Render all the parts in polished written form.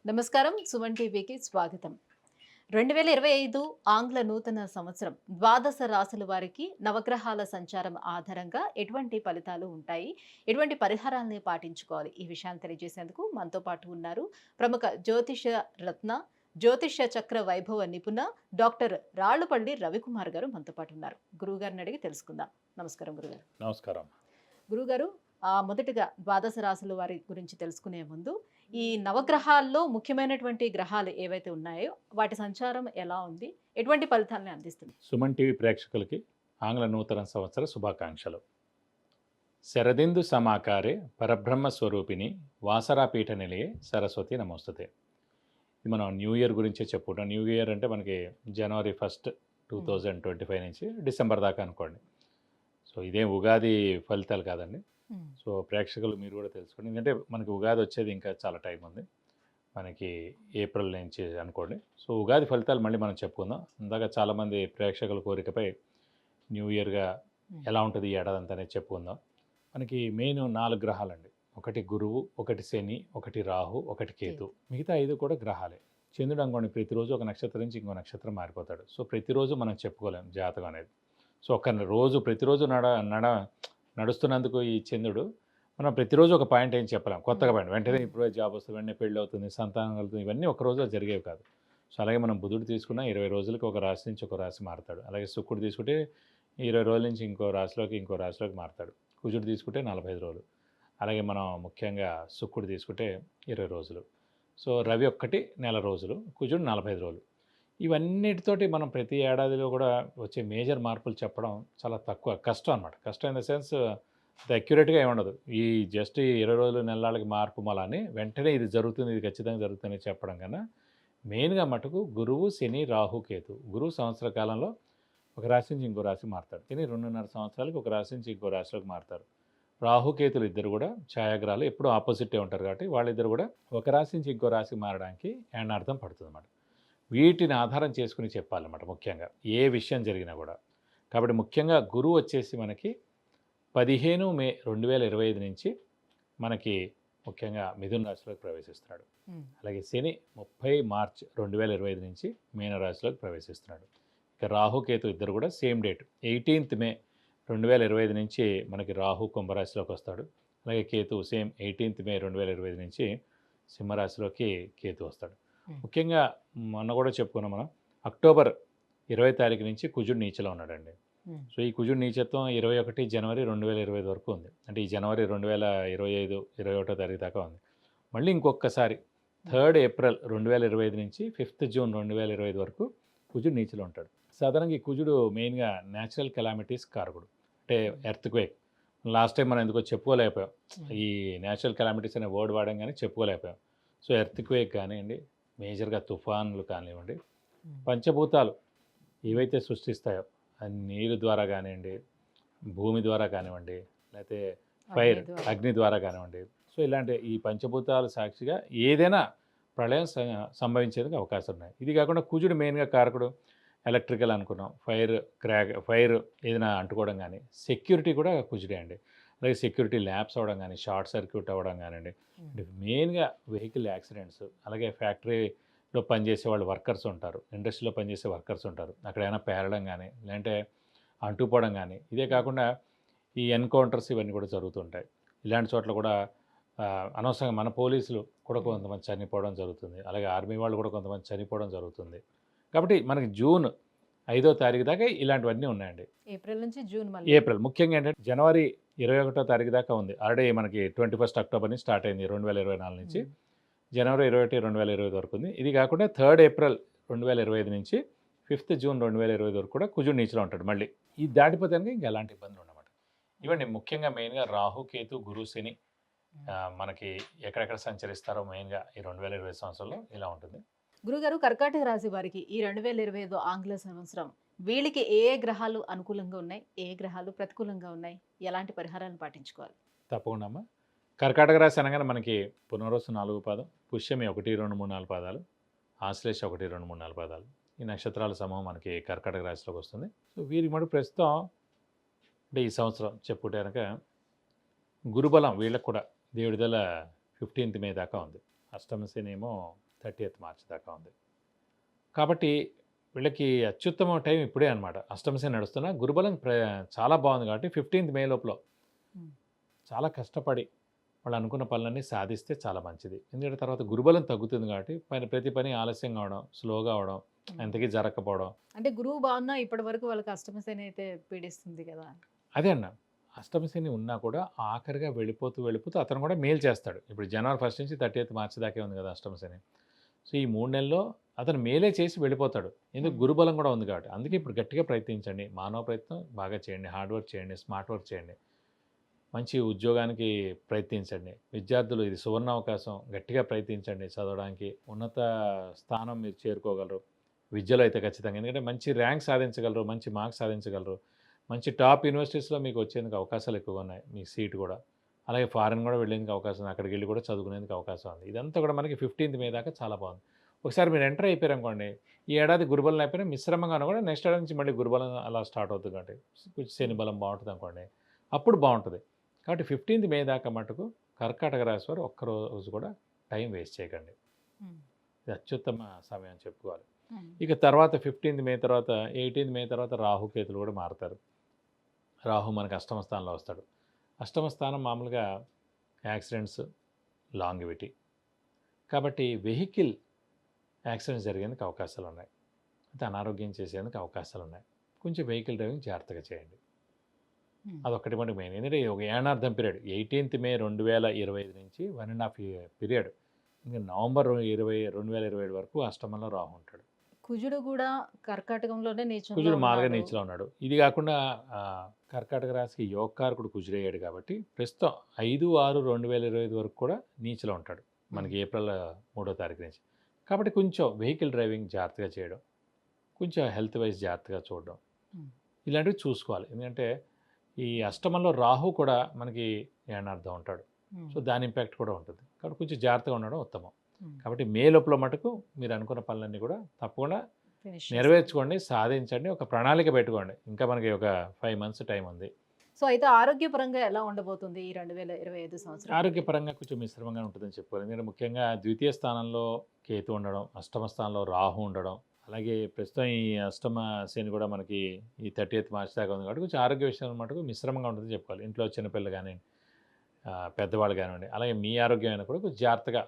నమస్కారం. సుమన్ టీవీకి స్వాగతం. 2025 ఆంగ్ల నూతన సంవత్సరం ద్వాదశ రాశుల వారికి నవగ్రహాల సంచారం ఆధారంగా ఎటువంటి ఫలితాలు ఉంటాయి? ఎటువంటి పరిహారాల్ని పాటించుకోవాలి? ఈ విషయాన్ని తెలియజేసేందుకు మనతో పాటు ఉన్నారు ప్రముఖ జ్యోతిష రత్న, జ్యోతిష చక్ర వైభవ నిపుణ డాక్టర్ రాళ్లపల్లి రవికుమార్ గారు మనతో పాటు ఉన్నారు. గురువుగారిని అడిగి తెలుసుకుందాం. నమస్కారం గురుగారు. నమస్కారం. గురుగారు, మొదటిగా ద్వాదశ రాశుల వారి గురించి తెలుసుకునే ముందు ఈ నవగ్రహాల్లో ముఖ్యమైనటువంటి గ్రహాలు ఏవైతే ఉన్నాయో వాటి సంచారం ఎలా ఉంది? ఎటువంటి ఫలితాలను అందిస్తుంది? సుమన్ టీవీ ప్రేక్షకులకి ఆంగ్ల నూతన సంవత్సర శుభాకాంక్షలు. శరదిందు సమాకారే పరబ్రహ్మ స్వరూపిణి వాసరాపీఠ నిలయే సరస్వతి నమోస్తుతే. ఇది మనం న్యూ ఇయర్ గురించే చెప్పుకుంటాం. న్యూ ఇయర్ అంటే మనకి జనవరి 1 2025 నుంచి డిసెంబర్ దాకా అనుకోండి. సో ఇదేం ఉగాది ఫలితాలు కాదండి. సో ప్రేక్షకులు మీరు కూడా తెలుసుకోండి. ఎందుకంటే మనకి ఉగాది వచ్చేది ఇంకా చాలా టైం ఉంది. మనకి ఏప్రిల్ నుంచి అనుకోండి. సో ఉగాది ఫలితాలు మళ్ళీ మనం చెప్పుకుందాం. ఇందాక చాలామంది ప్రేక్షకుల కోరికపై న్యూ ఇయర్గా ఎలా ఉంటుంది ఈ ఏడాది అంతా అనేది చెప్పుకుందాం. మనకి మెయిన్ 4 గ్రహాలండి. ఒకటి గురువు, ఒకటి శని, ఒకటి రాహు, ఒకటి కేతు. మిగతా 5 కూడా గ్రహాలే. చంద్రుడు అనుకోండి ప్రతిరోజు ఒక నక్షత్రం నుంచి ఇంకో నక్షత్రం మారిపోతాడు. సో ప్రతిరోజు మనం చెప్పుకోలేం జాతకం అనేది. సో ఒక రోజు ప్రతిరోజు నడుస్తున్నందుకు ఈ చంద్రుడు మనం ప్రతిరోజు ఒక పాయింట్ ఏం చెప్పలేం. కొత్తగా పాయింట్ వెంటనే ఇప్పుడు జాబ్ వస్తుంది, వెంటనే పెళ్ళి అవుతుంది, సంతానం కలుగుతుంది, ఇవన్నీ ఒక రోజులో జరిగేవి కాదు. సో అలాగే మనం బుధుడు తీసుకున్న 20 రోజులకి ఒక రాశి నుంచి ఒక రాశి మారుతాడు. అలాగే శుక్రుడు తీసుకుంటే 20 రోజుల నుంచి ఇంకో రాశిలోకి మారుతాడు. కుజుడు తీసుకుంటే 45 రోజులు. అలాగే మనం ముఖ్యంగా శుక్రుడు తీసుకుంటే 20 రోజులు. సో రవి ఒక్కటి నెల రోజులు, కుజుడు 45 రోజులు. ఇవన్నిటితోటి మనం ప్రతి ఏడాదిలో కూడా వచ్చే మేజర్ మార్పులు చెప్పడం చాలా తక్కువ, కష్టం అనమాట. కష్టం ఇన్ ద సెన్స్ అక్యురేట్గా ఏమి ఉండదు. ఈ జస్ట్ ఈ 20 రోజులు నెలలకి మార్పు మళ్ళీ వెంటనే ఇది జరుగుతుంది, ఇది ఖచ్చితంగా జరుగుతుంది చెప్పడం కన్నా మెయిన్గా మటుకు గురువు, శని, రాహు, కేతు. గురువు సంవత్సర కాలంలో ఒక రాశి నుంచి ఇంకో రాశి మారుతాడు. శని 2.5 సంవత్సరాలకి ఒక రాశి నుంచి ఇంకో రాశిలోకి మారుతారు. రాహుకేతులు ఇద్దరు కూడా ఛాయాగ్రహాలు ఎప్పుడూ ఆపోజిటే ఉంటారు కాబట్టి వాళ్ళిద్దరు కూడా ఒక రాశి నుంచి ఇంకో రాశి మారడానికి ఏడార్థం పడుతుంది అన్నమాట. వీటిని ఆధారం చేసుకుని చెప్పాలన్నమాట ముఖ్యంగా ఏ విషయం జరిగినా కూడా. కాబట్టి ముఖ్యంగా గురువు వచ్చేసి మనకి 15 మే 2025 నుంచి మనకి ముఖ్యంగా మిథున రాశిలోకి ప్రవేశిస్తున్నాడు. అలాగే శని 30 మార్చ్ 2025 నుంచి మీనరాశిలోకి ప్రవేశిస్తున్నాడు. ఇక రాహుకేతు ఇద్దరు కూడా సేమ్ డేట్ 18 మే 2025 నుంచి మనకి రాహు కుంభరాశిలోకి వస్తాడు. అలాగే కేతు సేమ్ 18 మే 2025 నుంచి సింహరాశిలోకి కేతు వస్తాడు. ముఖ్యంగా మొన్న కూడా చెప్పుకున్నాం మనం, అక్టోబర్ 20 తారీఖు నుంచి కుజుడు నీచలో ఉన్నాడండి. సో ఈ కుజుడు నీచత్వం 21 జనవరి 2025 వరకు ఉంది. అంటే ఈ జనవరి 2025 21 తారీఖు దాకా ఉంది. మళ్ళీ ఇంకొకసారి 3 ఏప్రిల్ 2025 నుంచి 5 జూన్ 2025 వరకు కుజుడు నీచలో ఉంటాడు. సాధారణంగా ఈ కుజుడు మెయిన్గా న్యాచురల్ కెలామిటీస్ కారకుడు. అంటే ఎర్త్క్వేక్. లాస్ట్ టైం మనం ఎందుకో చెప్పుకోలేకపోయాం. ఈ న్యాచురల్ కెలామిటీస్ అనే వర్డ్ వాడడం కానీ చెప్పుకోలేకపోయాం. సో ఎర్త్క్వేక్ కానివ్వండి, మేజర్గా తుఫాన్లు కానివ్వండి, పంచభూతాలు ఏవైతే సృష్టిస్తాయో నీరు ద్వారా కానివ్వండి, భూమి ద్వారా కానివ్వండి, లేకపోతే ఫైర్ అగ్ని ద్వారా కానివ్వండి. సో ఇలాంటి ఈ పంచభూతాల సాక్షిగా ఏదైనా ప్రళయం సంభవించేందుకు అవకాశం ఉన్నాయి. ఇది కాకుండా కుజుడు మెయిన్గా కారకుడు. ఎలక్ట్రికల్ అనుకున్నాం, ఫైర్ ఏదైనా అంటుకోవడం కానీ, సెక్యూరిటీ కూడా కుజుడే అండి. అలాగే సెక్యూరిటీ ల్యాబ్స్ అవ్వడం కానీ, షార్ట్ సర్క్యూట్ అవ్వడం కానివ్వండి, మెయిన్గా వెహికల్ యాక్సిడెంట్స్. అలాగే ఫ్యాక్టరీలో పనిచేసే వాళ్ళు వర్కర్స్ ఉంటారు, ఇండస్ట్రీలో పనిచేసే వర్కర్స్ ఉంటారు, అక్కడ ఏమైనా పేరడం కానీ లేదంటే అంటుపోవడం కానీ. ఇదే కాకుండా ఈ ఎన్కౌంటర్స్ ఇవన్నీ కూడా జరుగుతుంటాయి. ఇలాంటి చోట్ల కూడా అనవసరంగా మన పోలీసులు కూడా కొంతమంది చనిపోవడం జరుగుతుంది. అలాగే ఆర్మీ వాళ్ళు కూడా కొంతమంది చనిపోవడం జరుగుతుంది. కాబట్టి మనకి జూన్ 5వ తారీఖు దాకా ఇలాంటివన్నీ ఉన్నాయండి. ఏప్రిల్ నుంచి జూన్ ఏప్రిల్ ముఖ్యంగా ఏంటంటే జనవరి 21వ తారీఖు దాకా ఉంది. ఆల్రెడీ మనకి 21 అక్టోబర్ నుంచి స్టార్ట్ అయింది 2024 నుంచి. జనవరి 21, 2025 వరకు ఉంది. ఇది కాకుండా 3 ఏప్రిల్ 2025 నుంచి 5 జూన్ 2025 వరకు కూడా కుజుడు నీచలో ఉంటాడు. మళ్ళీ ఇది దాటిపోతే ఇంకా ఎలాంటి ఇబ్బందులు ఉండమాట. ఇవ్వండి ముఖ్యంగా మెయిన్గా రాహు, కేతు, గురు, శని మనకి ఎక్కడెక్కడ సంచరిస్తారో మెయిన్గా ఈ 2020 సంవత్సరంలో ఇలా ఉంటుంది. గురుగారు, కర్కాటక రాశి వారికి ఈ 2025 ఆంగ్ల సంవత్సరం వీళ్ళకి ఏ గ్రహాలు అనుకూలంగా ఉన్నాయి, ఏ గ్రహాలు ప్రతికూలంగా ఉన్నాయి, ఎలాంటి పరిహారాలను పాటించుకోవాలి? తప్పకుండా అమ్మా. కర్కాటక రాశి అనగానే మనకి పునర్వసు 4 పాదం, పుష్యమి 1, 2, 3, 4 పాదాలు, ఆశ్లేష 1, 2, 3, 4 పాదాలు. ఈ నక్షత్రాల సమూహం మనకి కర్కాటక రాశిలోకి వస్తుంది. సో వీరికి మటు ప్రస్తుతం అంటే ఈ సంవత్సరం చెప్పుకుంటే కనుక గురుబలం వీళ్ళకు కూడా దేవుడిదల 15th మే దాకా ఉంది. అష్టమ శని ఏమో 30th మార్చ్ దాకా ఉంది. కాబట్టి వీళ్ళకి అత్యుత్తమ టైం ఇప్పుడే అనమాట. అష్టమ శని నడుస్తున్న గురుబలం చాలా బాగుంది కాబట్టి 15th మే లోపల హ్మ్. చాలా కష్టపడి వాళ్ళు అనుకున్న పనులన్నీ సాధిస్తే చాలా మంచిది. ఎందుకంటే తర్వాత గురుబలం తగ్గుతుంది కాబట్టి ప్రతి పని ఆలస్యంగా అవడం, స్లోగా అవడం, హ్మ్. ఎంతకీ జరగకపోవడం. అంటే గురువు బాగున్నా ఇప్పటి వరకు వాళ్ళకి అష్టమ శని అయితే పీడిస్తుంది కదా! అదే అన్న. అష్టమ శని ఉన్నా కూడా ఆఖరిగా వెళ్ళిపోతూ, వెళ్ళిపోతూ అతను కూడా మేలు చేస్తాడు. ఇప్పుడు జనవరి 1 నుంచి 30th మార్చ్ దాకే ఉంది కదా అష్టమ శని. సో, ఈ 3 నెలల్లో అతను మేలే చేసి వెళ్ళిపోతాడు. ఎందుకు హ్మ్. గురుబలం కూడా ఉంది కాబట్టి. అందుకే హ్మ్. ఇప్పుడు గట్టిగా ప్రయత్నించండి. మానవ ప్రయత్నం బాగా చేయండి. హార్డ్ వర్క్ చేయండి. స్మార్ట్ వర్క్ చేయండి. మంచి ఉద్యోగానికి ప్రయత్నించండి. విద్యార్థులు ఇది సువర్ణావకాశం. గట్టిగా ప్రయత్నించండి చదవడానికి. ఉన్నత స్థానం మీరు చేరుకోగలరు. విద్యలో అయితే ఖచ్చితంగా. ఎందుకంటే మంచి ర్యాంక్ సాధించగలరు. మంచి మార్క్స్ సాధించగలరు. మంచి టాప్ యూనివర్సిటీస్‌లో మీకు వచ్చేందుకు అవకాశాలు ఎక్కువగా ఉన్నాయి. మీ సీట్ కూడా. అలాగే ఫారెన్ కూడా వెళ్ళేందుకు అవకాశం ఉంది. అక్కడికెళ్ళి కూడా చదువుకునేందుకు అవకాశం ఉంది. ఇదంతా కూడా మనకి 15th మే దాకా చాలా బాగుంది. ఒకసారి మీరు ఎంటర్ అయిపోయారనుకోండి, ఈ ఏడాది గురుబలం అయిపోయినా మిశ్రమంగాను కూడా నెక్స్ట్ ఏడాది నుంచి మళ్ళీ గురుబలం అలా స్టార్ట్ అవుతుంది కాబట్టి కొంచెం శని బలం బాగుంటుందనుకోండి. అప్పుడు బాగుంటది. కాబట్టి 15th మే దాకా మటుకు కర్కాటక రాశి వారు ఒక్కరోజు కూడా టైం వేస్ట్ చేయకండి. హ్మ్. ఇది అత్యుత్తమ సమయం అని చెప్పుకోవాలి. హ్మ్. ఇక తర్వాత 15th మే తర్వాత 18th మే తర్వాత రాహుకేతులు కూడా మారుతారు. రాహు మనకు అష్టమ స్థానంలో వస్తాడు. అష్టమ స్థానం మామూలుగా యాక్సిడెంట్స్, లాంగివిటీ. కాబట్టి వెహికల్ యాక్సిడెంట్స్ జరిగేందుకు అవకాశాలున్నాయి. అయితే అనారోగ్యం చేసేందుకు అవకాశాలున్నాయి. కొంచెం వెహికల్ డ్రైవింగ్ జాగ్రత్తగా చేయండి. హ్మ్. అదొక్కటి మనకు మెయిన్. ఎందుకంటే ఒక ఏనార్థం పీరియడ్ 18th మే 2025 నుంచి 1½ ఇయర్ పీరియడ్. ఇంక నవంబర్ 2027 వరకు అష్టమంలో రాహు ఉంటాడు. కుజుడు కూడా కర్కాటకంలోనే నీచంలో కుజుడు మారగా ఉన్నాడు. నీచలో ఉన్నాడు. ఇది కాకుండా కర్కాటక రాశికి యోగకారకుడు కుజుడయ్యాడు కాబట్టి ప్రస్తుతం 5/6/2025 వరకు కూడా నీచలో ఉంటాడు. మనకి హ్మ్. ఏప్రిల్ 3వ తారీఖు నుంచి. కాబట్టి కొంచెం వెహికల్ డ్రైవింగ్ జాగ్రత్తగా చేయడం, కొంచెం హెల్త్ వైజ్ జాగ్రత్తగా చూడడం, హ్మ్. ఇలాంటివి చూసుకోవాలి. ఎందుకంటే ఈ అష్టమంలో రాహు కూడా మనకి ఏనార్థం ఉంటాడు. హ్మ్. సో, దాని ఇంపాక్ట్ కూడా ఉంటుంది. కాబట్టి కొంచెం జాగ్రత్తగా ఉండడం ఉత్తమం. హ్మ్. కాబట్టి మే లోపల మటుకు మీరు అనుకున్న పనులన్నీ కూడా తప్పకుండా ఫినిష్ చేసుకోవాలి. నెరవేర్చుకోండి, సాధించండి. ఒక ప్రణాళిక పెట్టుకోండి. ఇంకా మనకి ఒక 5 మంత్స్ టైం ఉంది. సో, అయితే ఆరోగ్యపరంగా ఎలా ఉండబోతుంది ఈ 2025 సంవత్సరం మనకి? ఆరోగ్యపరంగా కొంచెం మిశ్రమంగా ఉంటుందని చెప్పుకోవాలి. ఎందుకంటే ముఖ్యంగా ద్వితీయ స్థానంలో కేతు ఉండడం, అష్టమ స్థానంలో రాహు ఉండడం, అలాగే ప్రస్తుతం ఈ అష్టమ శని కూడా మనకి ఈ 30th మార్చ్ దాకా ఉంది కాబట్టి కొంచెం ఆరోగ్య విషయంలో మటుకు మిశ్రమంగా ఉంటుందని చెప్పుకోవాలి. ఇంట్లో చిన్నపిల్లలు కానివ్వండి, పెద్దవాళ్ళు కానివ్వండి, అలాగే మీ ఆరోగ్యం అయినా కూడా కొంచెం జాగ్రత్తగా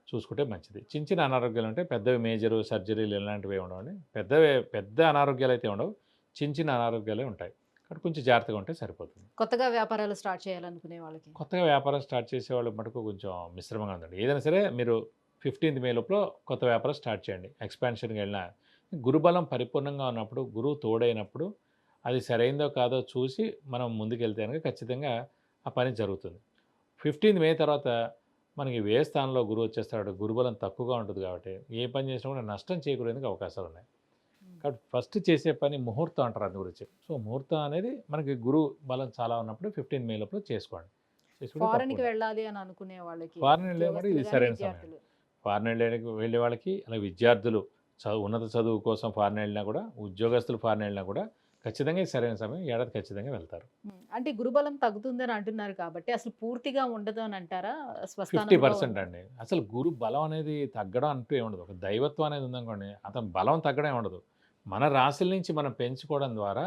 చూసుకుంటే మంచిది. చిన్న చిన్న అనారోగ్యాలు ఉంటాయి. పెద్దవి మేజరు సర్జరీలు ఇలాంటివి ఉండవండి. పెద్ద అనారోగ్యాలు అయితే ఉండవు. చిన్న చిన్న అనారోగ్యాలే ఉంటాయి. కాబట్టి కొంచెం జాగ్రత్తగా ఉంటే సరిపోతుంది. కొత్తగా వ్యాపారాలు స్టార్ట్ చేయాలనుకునే వాళ్ళకి? కొత్తగా వ్యాపారం స్టార్ట్ చేసేవాళ్ళు మటుకు కొంచెం మిశ్రమంగా ఉందండి. ఏదైనా సరే మీరు 15th మే లోపల కొత్త వ్యాపారం స్టార్ట్ చేయండి. ఎక్స్‌పాన్షన్‌కి వెళ్ళినా గురుబలం పరిపూర్ణంగా ఉన్నప్పుడు, గురువు తోడైనప్పుడు అది సరైందో కాదో చూసి మనం ముందుకెళ్తే గనుక ఖచ్చితంగా ఆ పని జరుగుతుంది. 15th మే తర్వాత మనకి వ్యయ స్థానంలో గురువు వచ్చేస్తాడు. గురుబలం తక్కువగా ఉంటుంది కాబట్టి ఏ పని చేసినా కూడా నష్టం చేకూరేందుకు అవకాశాలున్నాయి. హ్మ్. కాబట్టి ఫస్ట్ చేసే పని ముహూర్తం అంటారు అందు గురించి. సో, ముహూర్తం అనేది మనకి గురువు బలం చాలా ఉన్నప్పుడు 15th మే లోపల చేసుకోండి. చేసుకుంటే ఫారెన్‌కి తప్పకుండా. వెళ్ళాలి అని అనుకునే వాళ్ళకి, ఫారెన్ వెళ్ళే కూడా ఉద్యోగస్తులు ఇది గాని, సరైన సమయం. విద్యార్థులు. ఫారెన్ వెళ్ళే వాళ్ళకి అలాగే విద్యార్థులు ఉన్నత చదువు కోసం ఫారెన్ వెళ్ళినా కూడా, ఉద్యోగస్తులు ఫారెన్ వెళ్ళినా కూడా ఖచ్చితంగా ఇది సరైన సమయం. ఈ ఏడాది ఖచ్చితంగా వెళ్తారు. హ్మ్. అంటే గురుబలం తగ్గుతుందని అంటున్నారు కాబట్టి అసలు పూర్తిగా ఉండదు అని అంటారా? స్వస్థానంలో 50% అండి. అసలు గురు బలం అనేది తగ్గడం అంటూ ఏముండదు. ఒక దైవత్వం అనేది ఉందనుకోండి, అతని బలం తగ్గడం ఏముండదు. మన రాశుల నుంచి మనం పెంచుకోవడం ద్వారా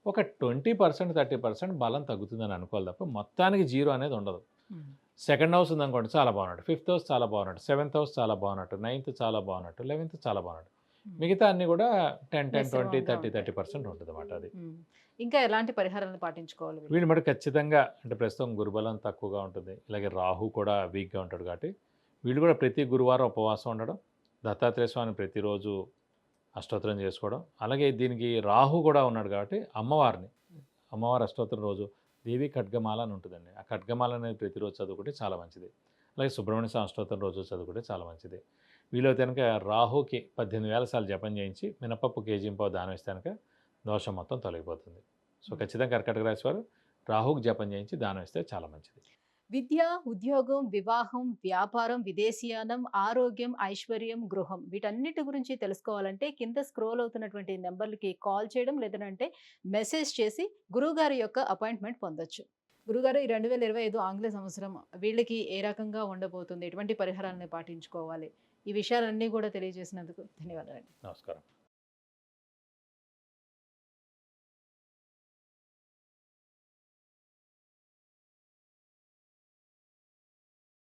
ఒక 20%, 30% బలం తగ్గుతుందని అనుకోవాలి తప్ప మొత్తానికి జీరో అనేది ఉండదు. హ్మ్. సెకండ్ హౌస్ ఉందనుకోండి చాలా బాగున్నట్టు. ఫిఫ్త్ హౌస్ చాలా బాగున్నట్టు. సెవెంత్ హౌస్ చాలా బాగున్నట్టు. నైన్త్ చాలా బాగున్నట్టు. 11th చాలా బాగున్నట్టు. హ్మ్. మిగతా అన్నీ కూడా 10, 10, 20, మిశ్రమంగా 30, ఉంటాయి. 30% ఉంటదన్నమాట అది. హ్మ్. ఇంకా ఎలాంటి పరిహారాలను పాటించుకోవాలి వీళ్ళు? వీళ్ళు మటుకు ఖచ్చితంగా అంటే ప్రస్తుతం గురుబలం తక్కువగా ఉంటుంది. ఇలాగే రాహు కూడా వీక్‌గా ఉంటాడు కాబట్టి, వీళ్ళు కూడా ప్రతి గురువారం ఉపవాసం ఉండడం, దత్తాత్రేయ స్వామిని ప్రతిరోజు అష్టోత్తరం చేసుకోవడం, అలాగే దీనికి రాహు కూడా ఉన్నాడు కాబట్టి అమ్మవారి అష్టోత్తరం రోజు దేవి ఖడ్గమాల అని ఉంటుందండి. ఆ ఖడ్గమాల అనేది ప్రతిరోజు చదువుకుంటే చాలా మంచిది. అలాగే సుబ్రహ్మణ్య స్వామి అష్టోత్తరం రోజు చదువుకుంటే చాలా మంచిది. వీలైతే గనుక రాహుకి 18,000 సార్లు జపం చేయించి మినపప్పు కేజీంపావు దానం ఇస్తే గనుక దోషం మొత్తం తొలగిపోతుంది. సో, హ్మ్. ఖచ్చితంగా కర్కాటక రాశి వారు రాహుకి జపం చేయించి దానం ఇస్తే చాలా మంచిది. విద్య, ఉద్యోగం, వివాహం, వ్యాపారం, విదేశీయానం, ఆరోగ్యం, ఐశ్వర్యం, గృహం వీటన్నిటి గురించి తెలుసుకోవాలంటే కింద స్క్రోల్ అవుతున్నటువంటి నంబర్‌లకి కాల్ చేయడం లేదనంటే మెసేజ్ చేసి గురువుగారి యొక్క అపాయింట్‌మెంట్ పొందొచ్చు. గురుగారు ఈ 2025 ఆంగ్ల సంవత్సరం వీళ్ళకి ఏ రకంగా ఉండబోతుంది? ఎటువంటి పరిహారాలను పాటించుకోవాలి? ఈ విషయాలన్నీ కూడా తెలియజేసినందుకు ధన్యవాదాలండి. నమస్కారం.